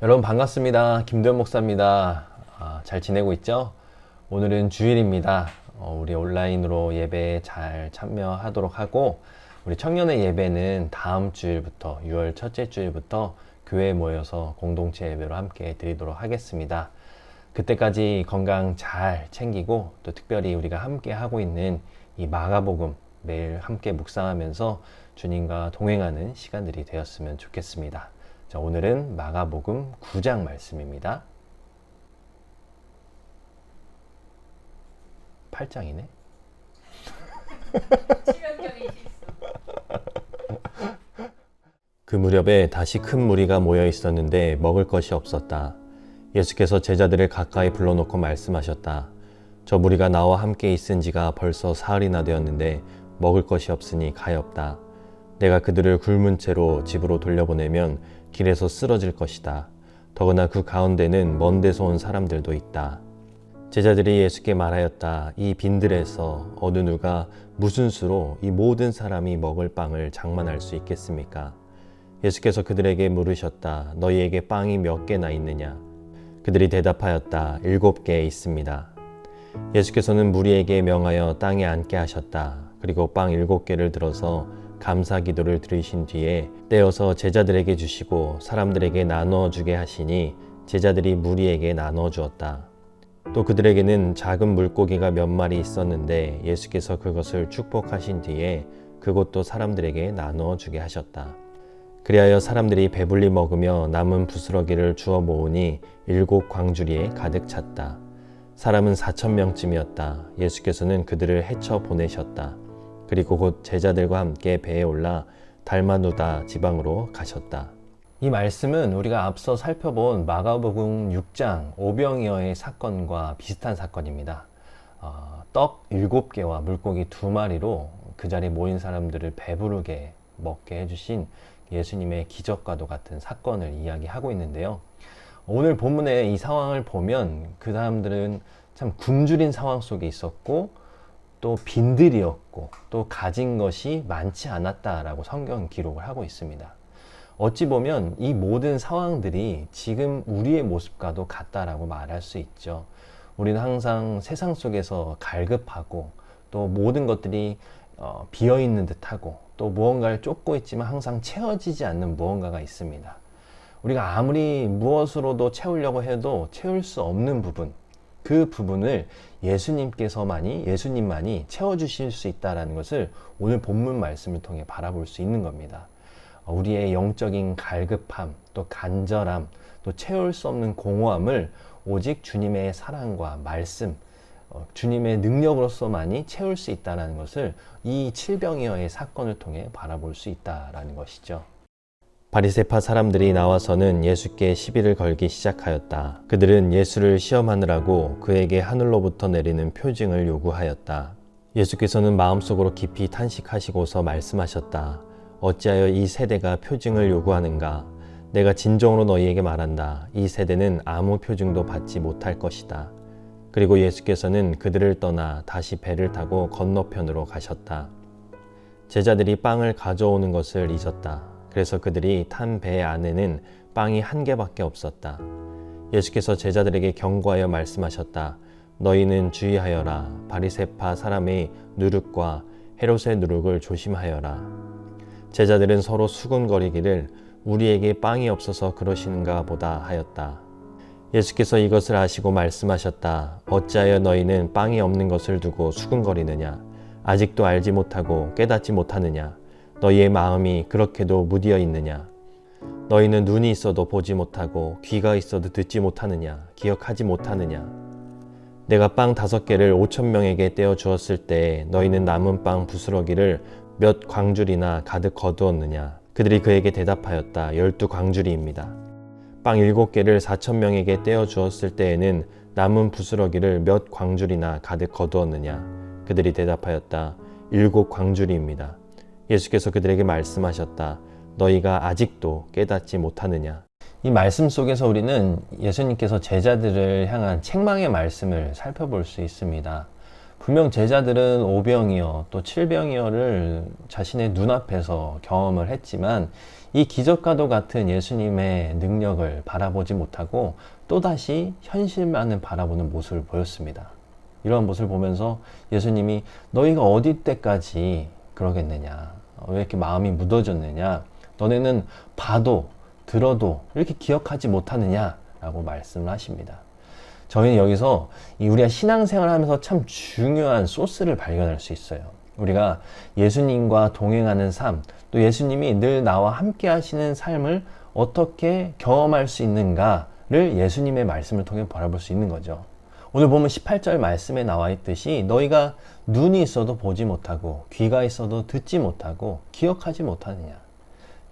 여러분 반갑습니다. 김도현 목사입니다. 잘 지내고 있죠? 오늘은 주일입니다. 우리 온라인으로 예배에 잘 참여하도록 하고, 우리 청년의 예배는 다음 주일부터 6월 첫째 주일부터 교회에 모여서 공동체 예배로 함께 드리도록 하겠습니다. 그때까지 건강 잘 챙기고, 또 특별히 우리가 함께 하고 있는 이 마가복음 매일 함께 묵상하면서 주님과 동행하는 시간들이 되었으면 좋겠습니다. 자, 오늘은 마가복음 9장 말씀입니다. 8장이네. 치명적인 실수. 그 무렵에 다시 큰 무리가 모여 있었는데 먹을 것이 없었다. 예수께서 제자들을 가까이 불러놓고 말씀하셨다. 저 무리가 나와 함께 있은 지가 벌써 사흘이나 되었는데 먹을 것이 없으니 가엾다. 내가 그들을 굶은 채로 집으로 돌려보내면 길에서 쓰러질 것이다. 더구나 그 가운데는 먼 데서 온 사람들도 있다. 제자들이 예수께 말하였다. 이 빈들에서 어느 누가 무슨 수로 이 모든 사람이 먹을 빵을 장만할 수 있겠습니까? 예수께서 그들에게 물으셨다. 너희에게 빵이 몇 개나 있느냐? 그들이 대답하였다. 7개 있습니다. 예수께서는 무리에게 명하여 땅에 앉게 하셨다. 그리고 빵 7개를 들어서 감사 기도를 드리신 뒤에 떼어서 제자들에게 주시고 사람들에게 나누어 주게 하시니 제자들이 무리에게 나누어 주었다. 또 그들에게는 작은 물고기가 몇 마리 있었는데 예수께서 그것을 축복하신 뒤에 그것도 사람들에게 나누어 주게 하셨다. 그리하여 사람들이 배불리 먹으며 남은 부스러기를 주워 모으니 7 광주리에 가득 찼다. 사람은 4,000명쯤이었다. 예수께서는 그들을 헤쳐 보내셨다. 그리고 곧 제자들과 함께 배에 올라 달마누다 지방으로 가셨다. 이 말씀은 우리가 앞서 살펴본 마가복음 6장 오병이어의 사건과 비슷한 사건입니다. 떡 7개와 물고기 2마리로 그 자리에 모인 사람들을 배부르게 먹게 해주신 예수님의 기적과도 같은 사건을 이야기하고 있는데요. 오늘 본문의 이 상황을 보면 그 사람들은 참 굶주린 상황 속에 있었고, 또 빈들이었고, 또 가진 것이 많지 않았다라고 성경 기록을 하고 있습니다. 어찌 보면 이 모든 상황들이 지금 우리의 모습과도 같다라고 말할 수 있죠. 우리는 항상 세상 속에서 갈급하고, 또 모든 것들이 비어있는 듯하고, 또 무언가를 쫓고 있지만 항상 채워지지 않는 무언가가 있습니다. 우리가 아무리 무엇으로도 채우려고 해도 채울 수 없는 부분, 그 부분을 예수님만이 채워주실 수 있다는 것을 오늘 본문 말씀을 통해 바라볼 수 있는 겁니다. 우리의 영적인 갈급함, 또 간절함, 또 채울 수 없는 공허함을 오직 주님의 사랑과 말씀, 주님의 능력으로서만이 채울 수 있다는 것을 이 칠병이어의 사건을 통해 바라볼 수 있다는 것이죠. 바리새파 사람들이 나와서는 예수께 시비를 걸기 시작하였다. 그들은 예수를 시험하느라고 그에게 하늘로부터 내리는 표징을 요구하였다. 예수께서는 마음속으로 깊이 탄식하시고서 말씀하셨다. 어찌하여 이 세대가 표징을 요구하는가? 내가 진정으로 너희에게 말한다. 이 세대는 아무 표징도 받지 못할 것이다. 그리고 예수께서는 그들을 떠나 다시 배를 타고 건너편으로 가셨다. 제자들이 빵을 가져오는 것을 잊었다. 그래서 그들이 탄 배 안에는 빵이 1개밖에 없었다. 예수께서 제자들에게 경고하여 말씀하셨다. 너희는 주의하여라. 바리새파 사람의 누룩과 헤롯의 누룩을 조심하여라. 제자들은 서로 수군거리기를 우리에게 빵이 없어서 그러시는가 보다 하였다. 예수께서 이것을 아시고 말씀하셨다. 어찌하여 너희는 빵이 없는 것을 두고 수군거리느냐? 아직도 알지 못하고 깨닫지 못하느냐? 너희의 마음이 그렇게도 무디어 있느냐? 너희는 눈이 있어도 보지 못하고 귀가 있어도 듣지 못하느냐? 기억하지 못하느냐? 내가 빵 5개를 5,000명에게 떼어 주었을 때 너희는 남은 빵 부스러기를 몇 광주리나 가득 거두었느냐? 그들이 그에게 대답하였다. 12광주리입니다. 빵 7개를 4,000명에게 떼어 주었을 때에는 남은 부스러기를 몇 광주리나 가득 거두었느냐? 그들이 대답하였다. 7광주리입니다. 예수께서 그들에게 말씀하셨다. 너희가 아직도 깨닫지 못하느냐? 이 말씀 속에서 우리는 예수님께서 제자들을 향한 책망의 말씀을 살펴볼 수 있습니다. 분명 제자들은 오병이어 또 칠병이어를 자신의 눈앞에서 경험을 했지만 이 기적과도 같은 예수님의 능력을 바라보지 못하고 또다시 현실만을 바라보는 모습을 보였습니다. 이러한 모습을 보면서 예수님이 너희가 어디 때까지 그러겠느냐? 왜 이렇게 마음이 무뎌졌느냐? 너네는 봐도 들어도 이렇게 기억하지 못하느냐? 라고 말씀을 하십니다. 저희는 여기서 우리가 신앙생활을 하면서 참 중요한 소스를 발견할 수 있어요. 우리가 예수님과 동행하는 삶, 또 예수님이 늘 나와 함께 하시는 삶을 어떻게 경험할 수 있는가를 예수님의 말씀을 통해 바라볼 수 있는 거죠. 오늘 보면 18절 말씀에 나와 있듯이 너희가 눈이 있어도 보지 못하고 귀가 있어도 듣지 못하고 기억하지 못하느냐.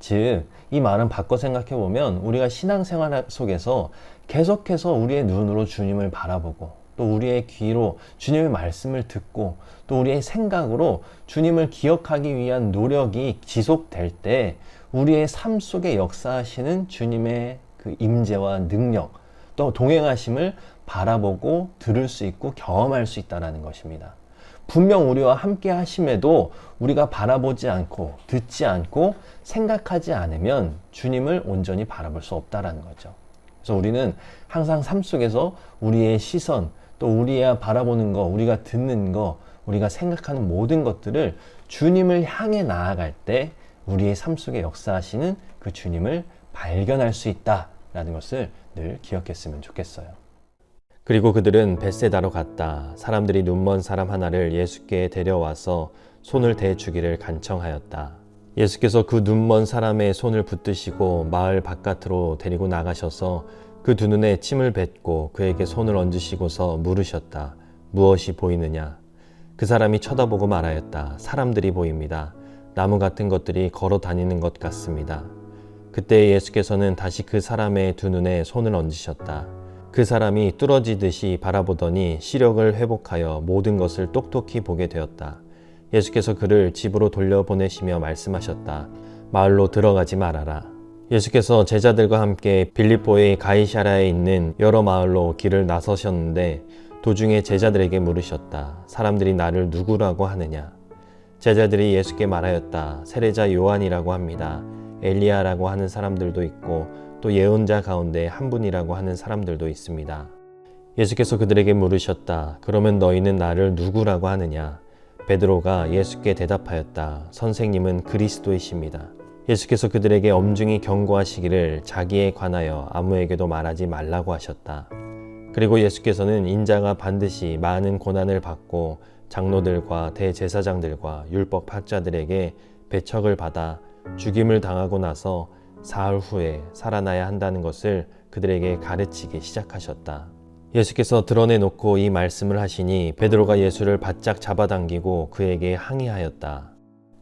즉, 이 말은 바꿔 생각해 보면 우리가 신앙생활 속에서 계속해서 우리의 눈으로 주님을 바라보고 또 우리의 귀로 주님의 말씀을 듣고 또 우리의 생각으로 주님을 기억하기 위한 노력이 지속될 때 우리의 삶 속에 역사하시는 주님의 그 임재와 능력 또 동행하심을 바라보고 들을 수 있고 경험할 수 있다는 것입니다. 분명 우리와 함께 하심에도 우리가 바라보지 않고 듣지 않고 생각하지 않으면 주님을 온전히 바라볼 수 없다는 거죠. 그래서 우리는 항상 삶 속에서 우리의 시선 또 우리가 바라보는 거, 우리가 듣는 거, 우리가 생각하는 모든 것들을 주님을 향해 나아갈 때 우리의 삶 속에 역사하시는 그 주님을 발견할 수 있다라는 것을 늘 기억했으면 좋겠어요. 그리고 그들은 벳세다로 갔다. 사람들이 눈먼 사람 하나를 예수께 데려와서 손을 대주기를 간청하였다. 예수께서 그 눈먼 사람의 손을 붙드시고 마을 바깥으로 데리고 나가셔서 그 두 눈에 침을 뱉고 그에게 손을 얹으시고서 물으셨다. 무엇이 보이느냐? 그 사람이 쳐다보고 말하였다. 사람들이 보입니다. 나무 같은 것들이 걸어 다니는 것 같습니다. 그때 예수께서는 다시 그 사람의 두 눈에 손을 얹으셨다. 그 사람이 뚫어지듯이 바라보더니 시력을 회복하여 모든 것을 똑똑히 보게 되었다. 예수께서 그를 집으로 돌려보내시며 말씀하셨다. 마을로 들어가지 말아라. 예수께서 제자들과 함께 빌립보의 가이사랴에 있는 여러 마을로 길을 나서셨는데 도중에 제자들에게 물으셨다. 사람들이 나를 누구라고 하느냐? 제자들이 예수께 말하였다. 세례자 요한이라고 합니다. 엘리야라고 하는 사람들도 있고 또 예언자 가운데 한 분이라고 하는 사람들도 있습니다. 예수께서 그들에게 물으셨다. 그러면 너희는 나를 누구라고 하느냐? 베드로가 예수께 대답하였다. 선생님은 그리스도이십니다. 예수께서 그들에게 엄중히 경고하시기를 자기에 관하여 아무에게도 말하지 말라고 하셨다. 그리고 예수께서는 인자가 반드시 많은 고난을 받고 장로들과 대제사장들과 율법 학자들에게 배척을 받아 죽임을 당하고 나서 사흘 후에 살아나야 한다는 것을 그들에게 가르치기 시작하셨다. 예수께서 드러내놓고 이 말씀을 하시니 베드로가 예수를 바짝 잡아당기고 그에게 항의하였다.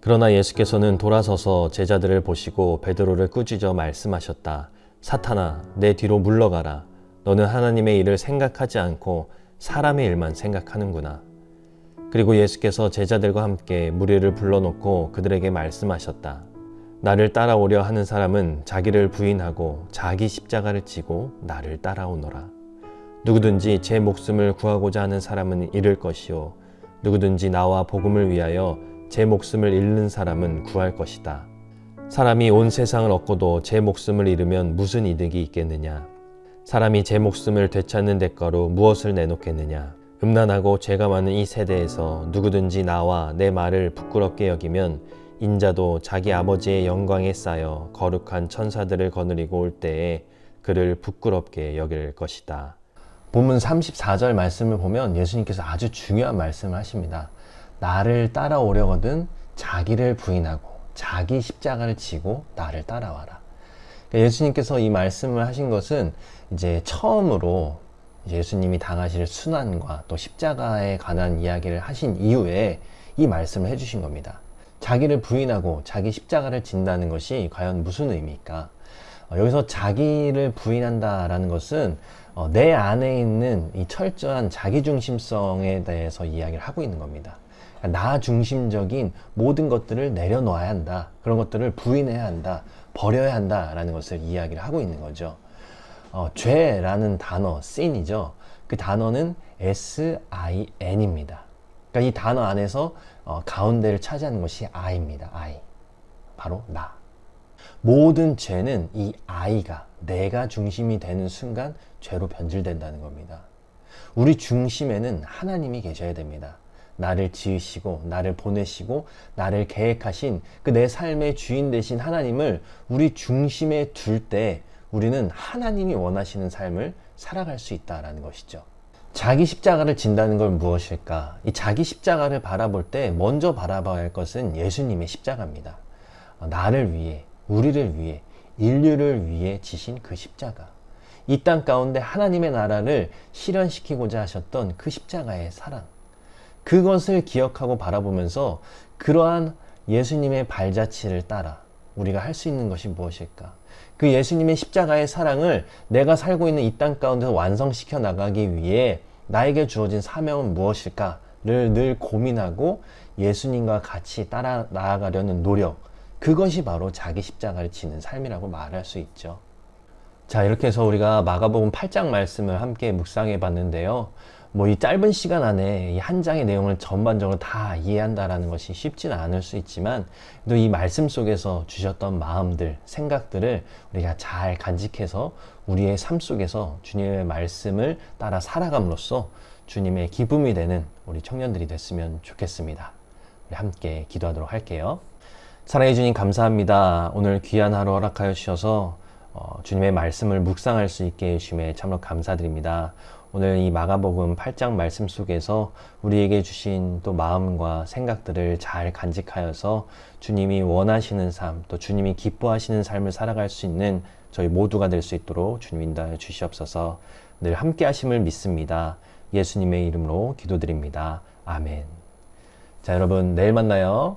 그러나 예수께서는 돌아서서 제자들을 보시고 베드로를 꾸짖어 말씀하셨다. 사탄아, 내 뒤로 물러가라. 너는 하나님의 일을 생각하지 않고 사람의 일만 생각하는구나. 그리고 예수께서 제자들과 함께 무리를 불러놓고 그들에게 말씀하셨다. 나를 따라오려 하는 사람은 자기를 부인하고 자기 십자가를 지고 나를 따라오너라. 누구든지 제 목숨을 구하고자 하는 사람은 잃을 것이요 누구든지 나와 복음을 위하여 제 목숨을 잃는 사람은 구할 것이다. 사람이 온 세상을 얻고도 제 목숨을 잃으면 무슨 이득이 있겠느냐? 사람이 제 목숨을 되찾는 대가로 무엇을 내놓겠느냐? 음란하고 죄가 많은 이 세대에서 누구든지 나와 내 말을 부끄럽게 여기면 인자도 자기 아버지의 영광에 쌓여 거룩한 천사들을 거느리고 올 때에 그를 부끄럽게 여길 것이다. 본문 34절 말씀을 보면 예수님께서 아주 중요한 말씀을 하십니다. 나를 따라오려거든 자기를 부인하고 자기 십자가를 지고 나를 따라와라. 그러니까 예수님께서 이 말씀을 하신 것은 이제 처음으로 예수님이 당하실 순환과 또 십자가에 관한 이야기를 하신 이후에 이 말씀을 해주신 겁니다. 자기를 부인하고 자기 십자가를 진다는 것이 과연 무슨 의미일까? 여기서 자기를 부인한다라는 것은 내 안에 있는 이 철저한 자기중심성에 대해서 이야기를 하고 있는 겁니다. 나 중심적인 모든 것들을 내려놓아야 한다. 그런 것들을 부인해야 한다. 버려야 한다라는 것을 이야기를 하고 있는 거죠. 죄라는 단어, sin이죠. 그 단어는 S-I-N입니다. 그러니까 이 단어 안에서 가운데를 차지하는 것이 I입니다. I. 바로 나. 모든 죄는 이 아이가, 내가 중심이 되는 순간 죄로 변질된다는 겁니다. 우리 중심에는 하나님이 계셔야 됩니다. 나를 지으시고 나를 보내시고 나를 계획하신 그 내 삶의 주인 되신 하나님을 우리 중심에 둘 때 우리는 하나님이 원하시는 삶을 살아갈 수 있다는 것이죠. 자기 십자가를 진다는 건 무엇일까? 이 자기 십자가를 바라볼 때 먼저 바라봐야 할 것은 예수님의 십자가입니다. 나를 위해, 우리를 위해, 인류를 위해 지신 그 십자가. 이 땅 가운데 하나님의 나라를 실현시키고자 하셨던 그 십자가의 사랑. 그것을 기억하고 바라보면서 그러한 예수님의 발자취를 따라 우리가 할 수 있는 것이 무엇일까? 그 예수님의 십자가의 사랑을 내가 살고 있는 이 땅 가운데서 완성시켜 나가기 위해 나에게 주어진 사명은 무엇일까를 늘 고민하고 예수님과 같이 따라 나아가려는 노력, 그것이 바로 자기 십자가를 지는 삶이라고 말할 수 있죠. 자, 이렇게 해서 우리가 마가복음 8장 말씀을 함께 묵상해 봤는데요. 뭐 이 짧은 시간 안에 이 한 장의 내용을 전반적으로 다 이해한다라는 것이 쉽지는 않을 수 있지만 또 이 말씀 속에서 주셨던 마음들, 생각들을 우리가 잘 간직해서 우리의 삶 속에서 주님의 말씀을 따라 살아감으로써 주님의 기쁨이 되는 우리 청년들이 됐으면 좋겠습니다. 우리 함께 기도하도록 할게요. 사랑해 주님 감사합니다. 오늘 귀한 하루 허락하여 주셔서 주님의 말씀을 묵상할 수 있게 해주심에 참으로 감사드립니다. 오늘 이 마가복음 8장 말씀 속에서 우리에게 주신 또 마음과 생각들을 잘 간직하여서 주님이 원하시는 삶, 또 주님이 기뻐하시는 삶을 살아갈 수 있는 저희 모두가 될 수 있도록 주님 인도하여 주시옵소서. 늘 함께 하심을 믿습니다. 예수님의 이름으로 기도드립니다. 아멘. 자, 여러분 내일 만나요.